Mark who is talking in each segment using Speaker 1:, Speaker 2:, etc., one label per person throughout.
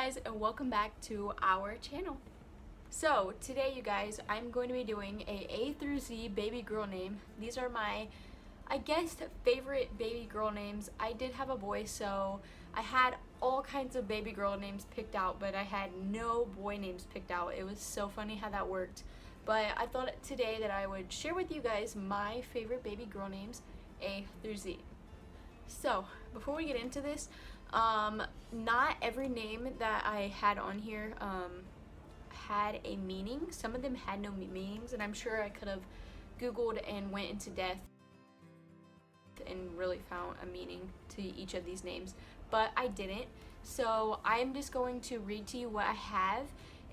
Speaker 1: guys, and welcome back to our channel. So today, you guys, I'm going to be doing A through Z baby girl name. These are my, I guess, favorite baby girl names. I did have a boy, so I had all kinds of baby girl names picked out, but I had no boy names picked out. It was so funny how that worked. But I thought today that I would share with you guys my favorite baby girl names, A through Z. So before we get into this, not every name that I had on here had a meaning. Some of them had no meanings, and I'm sure I could have googled and went into depth and really found a meaning to each of these names, but I didn't. So I'm just going to read to you what I have,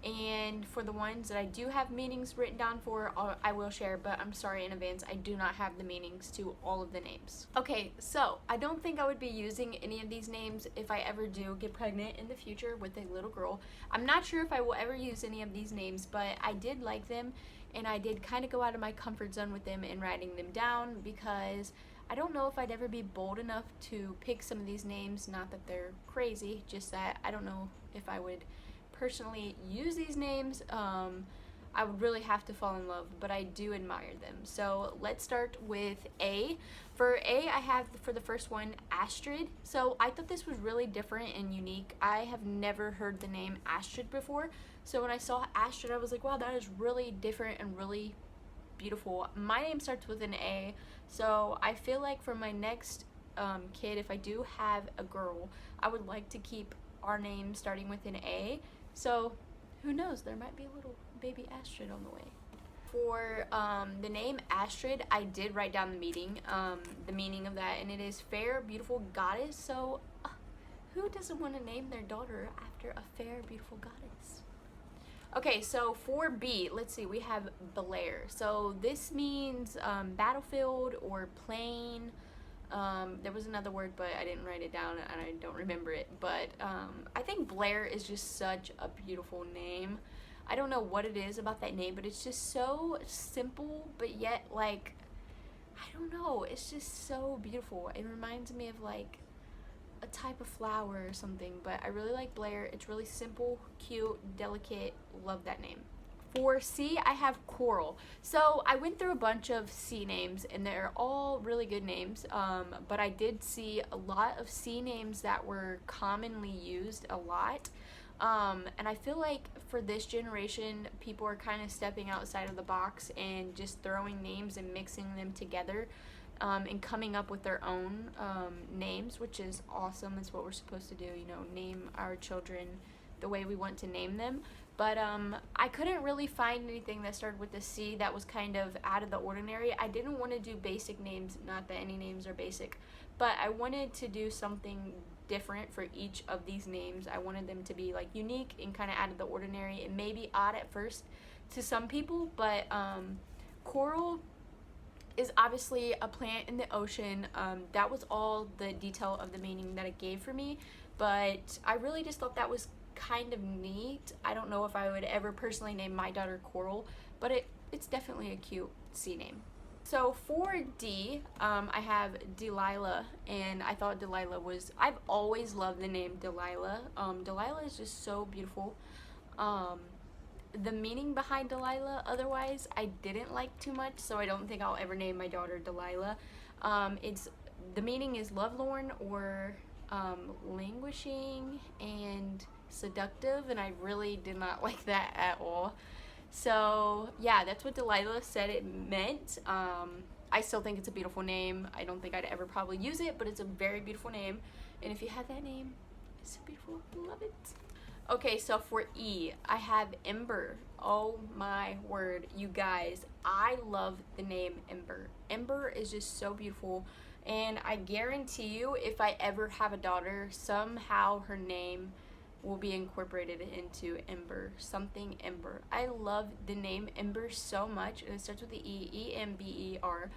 Speaker 1: and for the ones that I do have meanings written down for, I will share, but I'm sorry in advance, I do not have the meanings to all of the names. Okay, so I don't think I would be using any of these names if I ever do get pregnant in the future with a little girl. I'm not sure if I will ever use any of these names, but I did like them, and I did kind of go out of my comfort zone with them and writing them down, because I don't know if I'd ever be bold enough to pick some of these names. Not that they're crazy, just that I don't know if I would personally use these names. I would really have to fall in love, but I do admire them. So let's start with A. For A, I have for the first one Astrid. So I thought this was really different and unique. I have never heard the name Astrid before, so when I saw Astrid, I was like, wow, that is really different and really beautiful. My name starts with an A, so I feel like for my next kid, if I do have a girl, I would like to keep our name starting with an A. So who knows, there might be a little baby Astrid on the way. For the name Astrid, I did write down the meaning of that, and it is fair, beautiful goddess. So who doesn't want to name their daughter after a fair, beautiful goddess? Okay, so for B, let's see, we have Blair. So this means battlefield or plain. There was another word, but I didn't write it down and I don't remember it. But I think Blair is just such a beautiful name. I don't know what it is about that name, but it's just so simple, but yet, like, I don't know, it's just so beautiful. It reminds me of like a type of flower or something, but I really like Blair. It's really simple, cute, delicate. Love that name. For C, I have Coral. So I went through a bunch of C names, and they're all really good names, but I did see a lot of C names that were commonly used a lot, and I feel like for this generation, people are kind of stepping outside of the box and just throwing names and mixing them together, and coming up with their own names, which is awesome. It's what we're supposed to do, you know, name our children the way we want to name them. But I couldn't really find anything that started with a C that was kind of out of the ordinary. I didn't want to do basic names, not that any names are basic, but I wanted to do something different for each of these names. I wanted them to be like unique and kind of out of the ordinary, and maybe odd at first to some people, but Coral is obviously a plant in the ocean. That was all the detail of the meaning that it gave for me, but I really just thought that was kind of neat. I don't know if I would ever personally name my daughter Coral, but it's definitely a cute C name. So for D, I have Delilah, and I thought Delilah was, I've always loved the name Delilah. Delilah is just so beautiful. The meaning behind Delilah, otherwise, I didn't like too much, so I don't think I'll ever name my daughter Delilah. The meaning is lovelorn or languishing and seductive, and I really did not like that at all. So yeah, that's what Delilah said it meant. I still think it's a beautiful name. I don't think I'd ever probably use it, but it's a very beautiful name, and if you have that name, it's so beautiful. Love it. Okay, so for E, I have Ember. Oh my word, you guys, I love the name Ember. Ember is just so beautiful, and I guarantee you, if I ever have a daughter, somehow her name will be incorporated into Ember, something Ember. I love the name Ember so much, and it starts with the E, E-M-B-E-R.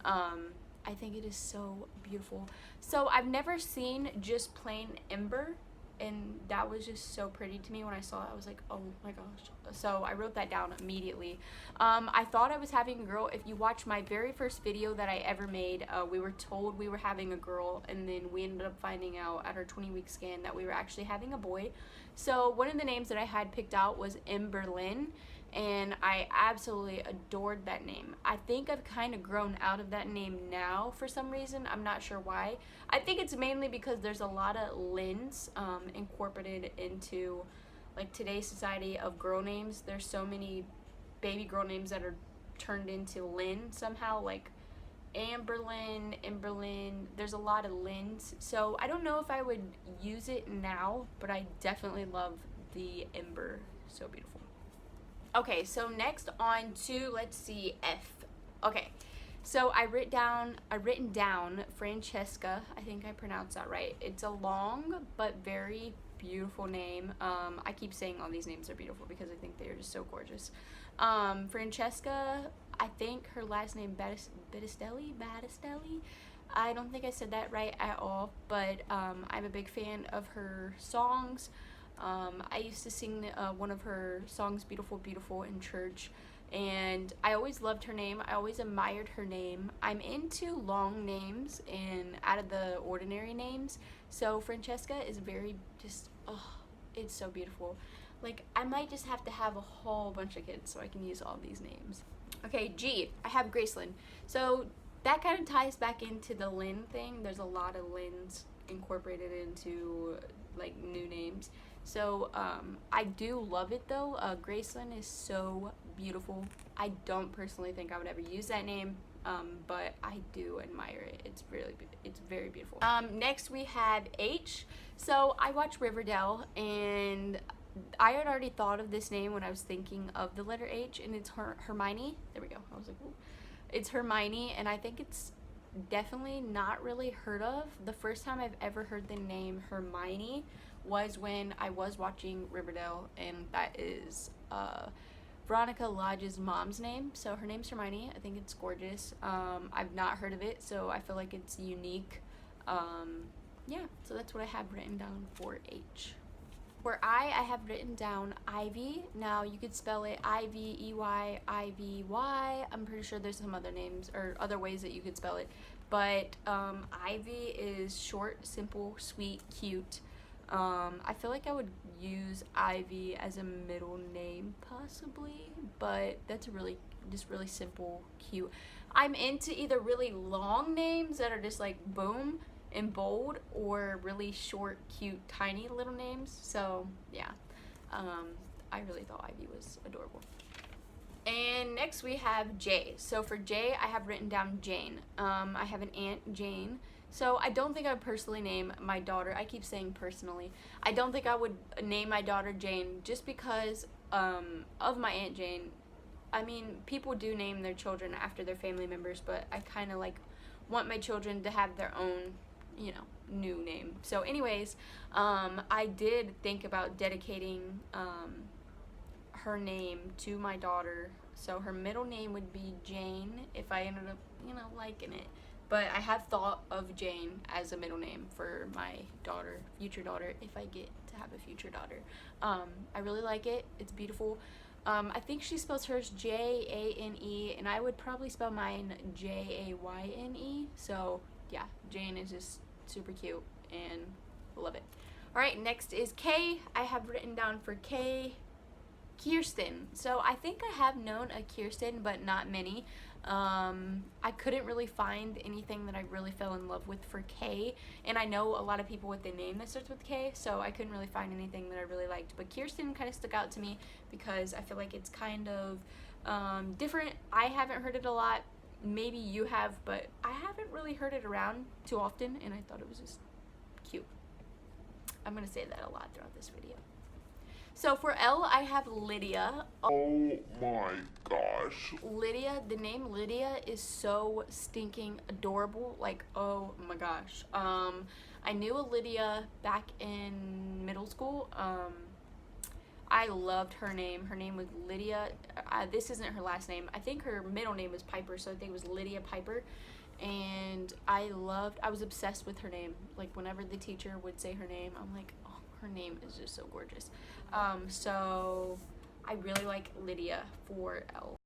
Speaker 1: I think it is so beautiful. So I've never seen just plain Ember, and that was just so pretty to me. When I saw it, I was like, oh my gosh. So I wrote that down immediately. I thought I was having a girl. If you watch my very first video that I ever made, we were told we were having a girl, and then we ended up finding out at our 20-week scan that we were actually having a boy. So one of the names that I had picked out was Emberlyn, and I absolutely adored that name. I think I've kind of grown out of that name now for some reason. I'm not sure why. I think it's mainly because there's a lot of Lyns incorporated into like today's society of girl names. There's so many baby girl names that are turned into Lynn somehow, like Amberlyn, Emberlyn. There's a lot of Lyns. So I don't know if I would use it now, but I definitely love the Ember. So beautiful. Okay, so next on to, let's see, F. Okay, so I written down Franchesca. I think I pronounced that right. It's a long but very beautiful name. I keep saying all these names are beautiful because I think they're just so gorgeous. Franchesca, I think her last name Battistelli. I don't think I said that right at all, but I'm a big fan of her songs. I used to sing one of her songs, Beautiful, Beautiful, in church, and I always loved her name. I always admired her name. I'm into long names and out of the ordinary names, so Franchesca is very just, oh, it's so beautiful. Like, I might just have to have a whole bunch of kids so I can use all these names. Okay, G, I have Gracelyn. So that kind of ties back into the Lynn thing. There's a lot of Lyns incorporated into like new names. So I do love it though. Gracelyn is so beautiful. I don't personally think I would ever use that name, but I do admire it. It's very beautiful. Next we have H. So I watch Riverdale, and I had already thought of this name when I was thinking of the letter H, and it's Hermione. There we go. I was like, ooh. It's Hermione, and I think it's definitely not really heard of. The first time I've ever heard the name Hermione was when I was watching Riverdale, and that is Veronica Lodge's mom's name. So her name's Hermione. I think it's gorgeous. I've not heard of it, so I feel like it's unique. Yeah, so that's what I have written down for H. For I have written down Ivy. Now you could spell it I-V-E-Y, I-V-Y. I'm pretty sure there's some other names or other ways that you could spell it, but Ivy is short, simple, sweet, cute. I feel like I would use Ivy as a middle name possibly, but that's really simple, cute. I'm into either really long names that are just like boom and bold, or really short, cute, tiny little names. So yeah, I really thought Ivy was adorable. And next we have J. So for J, I have written down Jane. I have an Aunt Jane. So I don't think I would personally name my daughter. I keep saying personally. I don't think I would name my daughter Jane just because of my Aunt Jane. I mean, people do name their children after their family members, but I kind of like want my children to have their own, you know, new name. So anyways, I did think about dedicating her name to my daughter. So her middle name would be Jane if I ended up, you know, liking it. But I have thought of Jane as a middle name for my daughter, future daughter, if I get to have a future daughter. I really like it. It's beautiful. I think she spells hers J-A-N-E, and I would probably spell mine J-A-Y-N-E. So yeah, Jane is just super cute and love it. All right, next is K. I have written down for K, Kirsten. So I think I have known a Kirsten, but not many. I couldn't really find anything that I really fell in love with for K, and I know a lot of people with the name that starts with K, so I couldn't really find anything that I really liked. But Kirsten kind of stuck out to me because I feel like it's kind of different. I haven't heard it a lot. Maybe you have, but I haven't really heard it around too often, and I thought it was just cute. I'm gonna say that a lot throughout this video. So for L, I have Lydia.
Speaker 2: Oh my gosh.
Speaker 1: Lydia, the name Lydia is so stinking adorable. Like, oh my gosh. I knew a Lydia back in middle school. I loved her name. Her name was Lydia. This isn't her last name. I think her middle name was Piper, so I think it was Lydia Piper. And I was obsessed with her name. Like, whenever the teacher would say her name, I'm like, oh her name is just so gorgeous. So I really like Lydia for L.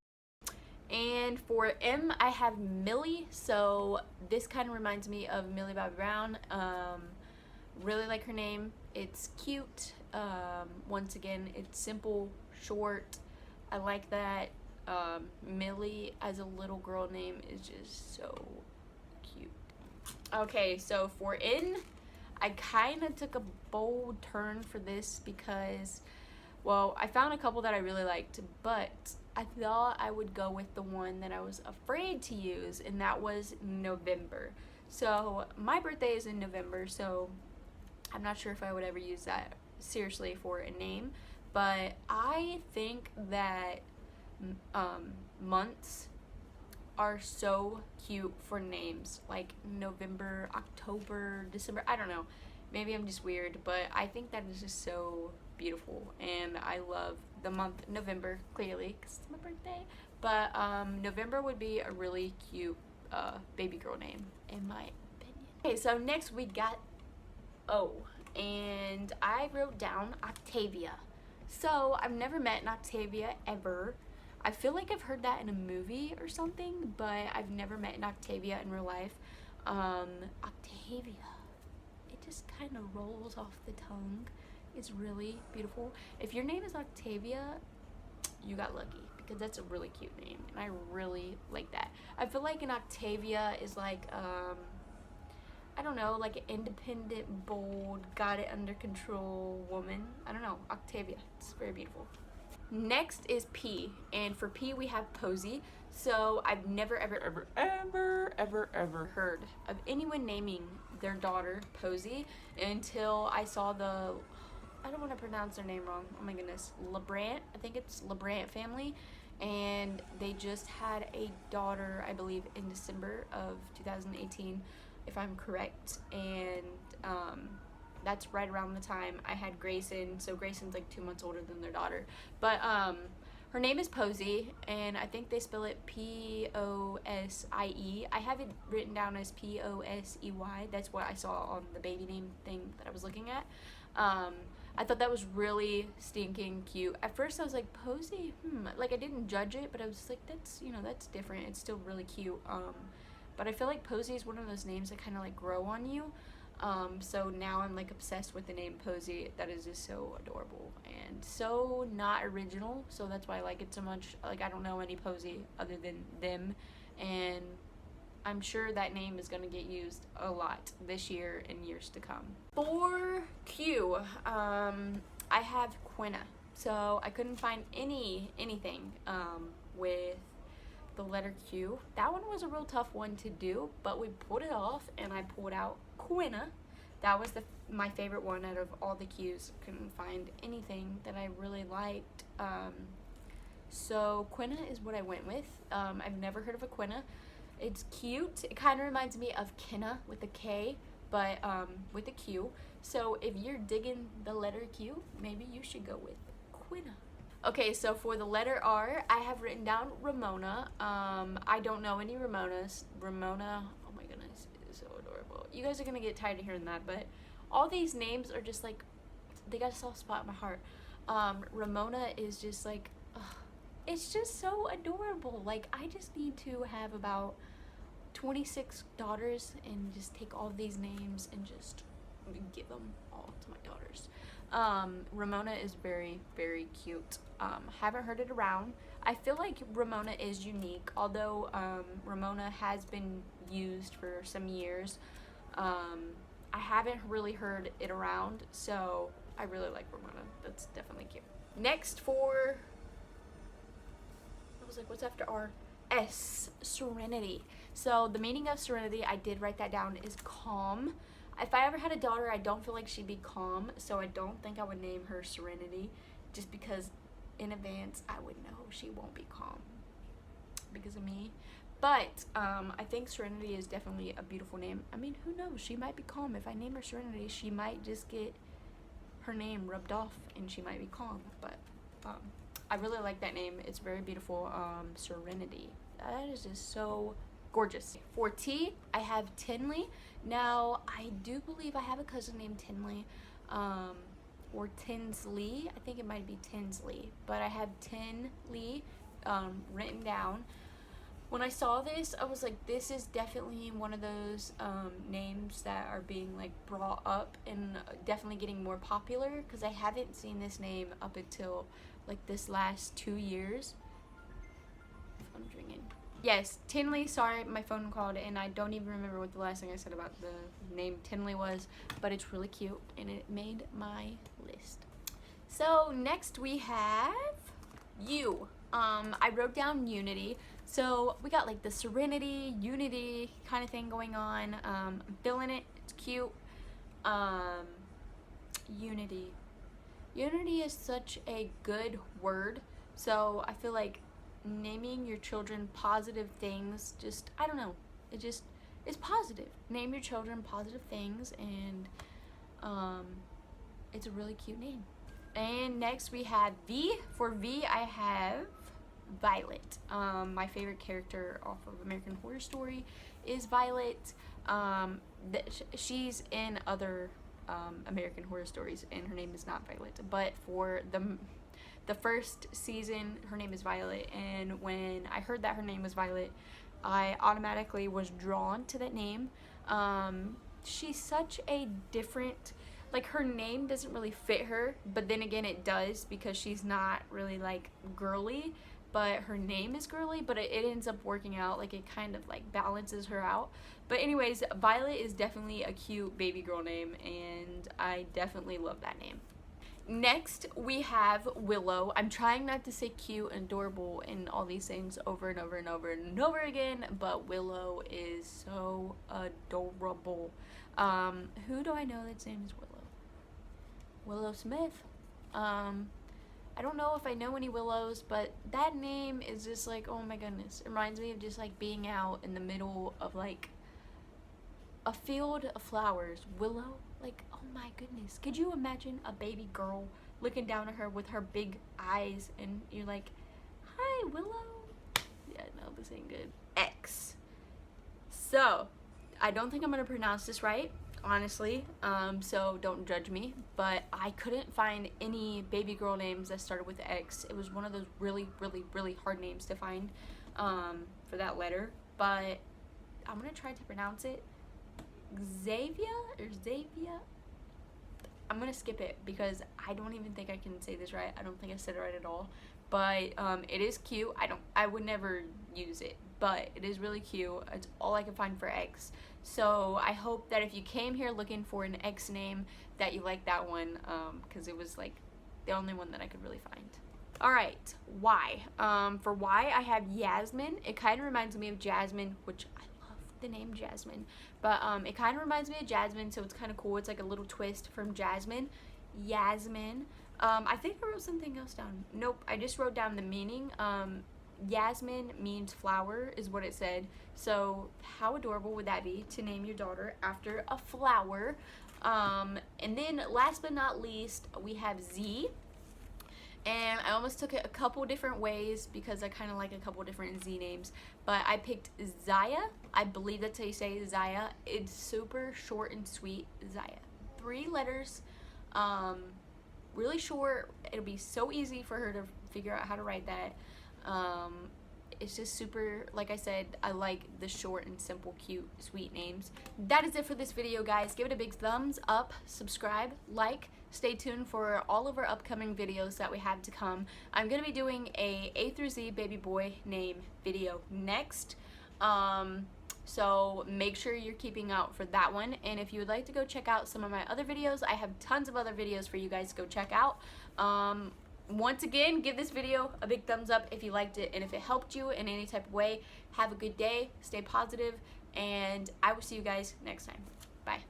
Speaker 1: And for M, I have Millie. So this kind of reminds me of Millie Bobby Brown. Really like her name. It's cute. Once again, it's simple, short. I like that. Millie as a little girl name is just so cute. Okay, so for N, I kind of took a bold turn for this because, well, I found a couple that I really liked, but I thought I would go with the one that I was afraid to use, and that was November. So my birthday is in November, so I'm not sure if I would ever use that seriously for a name, but I think that months are so cute for names, like November, October, December. I don't know, maybe I'm just weird, but I think that is just so beautiful, and I love the month November, clearly because it's my birthday. But November would be a really cute baby girl name in my opinion. Okay, so next we got O, and I wrote down Octavia. So I've never met an Octavia ever. I feel like I've heard that in a movie or something, but I've never met an Octavia in real life. Octavia, it just kind of rolls off the tongue. It's really beautiful. If your name is Octavia, you got lucky, because that's a really cute name, and I really like that. I feel like an Octavia is like, I don't know, like an independent, bold, got it under control woman. I don't know, Octavia, it's very beautiful. Next is P, and for P we have Posy. So I've never ever heard of anyone naming their daughter Posy until I saw the, I don't want to pronounce their name wrong, oh my goodness, LeBrant, I think it's LeBrant family, and they just had a daughter, I believe in December of 2018, if I'm correct, and that's right around the time I had Grayson. So Grayson's like 2 months older than their daughter, but her name is Posy, and I think they spell it Possie. I have it written down as Posey. That's what I saw on the baby name thing that I was looking at. I thought that was really stinking cute. At first I was like, Posy, like I didn't judge it, but I was just like, that's, you know, that's different, it's still really cute. But I feel like Posy is one of those names that kind of like grow on you. So now I'm like obsessed with the name Posy. That is just so adorable and so not original, so that's why I like it so much. Like, I don't know any Posy other than them, and I'm sure that name is going to get used a lot this year and years to come. For Q, I have Quina. So I couldn't find anything with the letter Q. That one was a real tough one to do, but we pulled it off, and I pulled out Quina. That was my favorite one out of all the Qs. Couldn't find anything that I really liked. So Quina is what I went with. I've never heard of a Quina. It's cute. It kind of reminds me of Kenna with a K, but with a Q. So if you're digging the letter Q, maybe you should go with Quina. Okay, so for the letter R, I have written down Ramona. I don't know any Ramonas. Ramona, oh my goodness, is so adorable. You guys are gonna get tired of hearing that, but all these names are just like, they got a soft spot in my heart. Ramona is just like, it's just so adorable. Like, I just need to have about 26 daughters and just take all of these names and just give them all to my daughters. Ramona is very, very cute. Haven't heard it around. I feel like Ramona is unique, although Ramona has been used for some years. I haven't really heard it around, so I really like Ramona. That's definitely cute. Next for, I was like, what's after R? S, Serenity. So the meaning of Serenity, I did write that down, is calm. If I ever had a daughter, I don't feel like she'd be calm, so I don't think I would name her Serenity, just because in advance I would know she won't be calm because of me. But I think Serenity is definitely a beautiful name. I mean, who knows? She might be calm. If I name her Serenity, she might just get her name rubbed off and she might be calm. But I really like that name. It's very beautiful. Serenity. That is just so gorgeous. For T, I have Tenley. Now, I do believe I have a cousin named Tenley. or Tenley. I think it might be Tenley, but I have Tenley written down. When I saw this, I was like, this is definitely one of those names that are being like brought up and definitely getting more popular, because I haven't seen this name up until like this last 2 years. Phone's ringing. Yes, Tenley. Sorry, my phone called and I don't even remember what the last thing I said about the name Tenley was, but it's really cute and it made my list. So next we have you. I wrote down Unity. So we got like the Serenity, Unity kind of thing going on. I'm feeling it. It's cute. Unity. Unity is such a good word. So I feel like naming your children positive things, just, I don't know. It's positive. Name your children positive things, and it's a really cute name. And next we have V. For V, I have Violet. My favorite character off of American Horror Story is Violet. She's in other American Horror Stories, and her name is not Violet. But for the first season, her name is Violet. And when I heard that her name was Violet, I automatically was drawn to that name. She's such a different, like, her name doesn't really fit her, but then again it does, because she's not really like girly, but her name is girly, but it ends up working out. Like, it kind of like balances her out. But anyways, Violet is definitely a cute baby girl name, and I definitely love that name. Next we have Willow. I'm trying not to say cute and adorable and all these things over and over and over and over again, but Willow is so adorable. Who do I know that's name is Willow? Willow Smith. I don't know if I know any Willows, but that name is just like, oh my goodness. It reminds me of just like being out in the middle of like a field of flowers. Willow, like, oh my goodness. Could you imagine a baby girl looking down at her with her big eyes, and you're like, hi, Willow? Yeah, no, this ain't good. X. So, I don't think I'm gonna pronounce this right, honestly, so don't judge me, but I couldn't find any baby girl names that started with X. It was one of those really, really, really hard names to find for that letter, but I'm gonna try to pronounce it. Xavier? I'm gonna skip it because I don't even think I can say this right. I don't think I said it right at all, but it is cute. I would never use it, but it is really cute. It's all I can find for X. So I hope that if you came here looking for an X name, that you like that one, because it was like the only one that I could really find. Alright, Y. For Y, I have Yasmine. It kind of reminds me of Jasmine, which I love the name Jasmine, but it kind of reminds me of Jasmine, so it's kind of cool. It's like a little twist from Jasmine. Yasmine. I think I wrote something else down. Nope, I just wrote down the meaning. Yasmine means flower, is what it said. So how adorable would that be to name your daughter after a flower? And then last but not least, we have Z. And I almost took it a couple different ways because I kind of like a couple different Z names. But I picked Zaya. I believe that's how you say Zaya. It's super short and sweet. Zaya. 3 letters. Really short. It'll be so easy for her to figure out how to write that. It's just super, like I said, I like the short and simple, cute, sweet names. That is it for this video, guys. Give it a big thumbs up, subscribe, like, stay tuned for all of our upcoming videos that we have to come. I'm going to be doing a through Z baby boy name video next. So make sure you're keeping out for that one. And if you would like to go check out some of my other videos, I have tons of other videos for you guys to go check out. Once again, give this video a big thumbs up if you liked it, and if it helped you in any type of way. Have a good day, stay positive, and I will see you guys next time. Bye.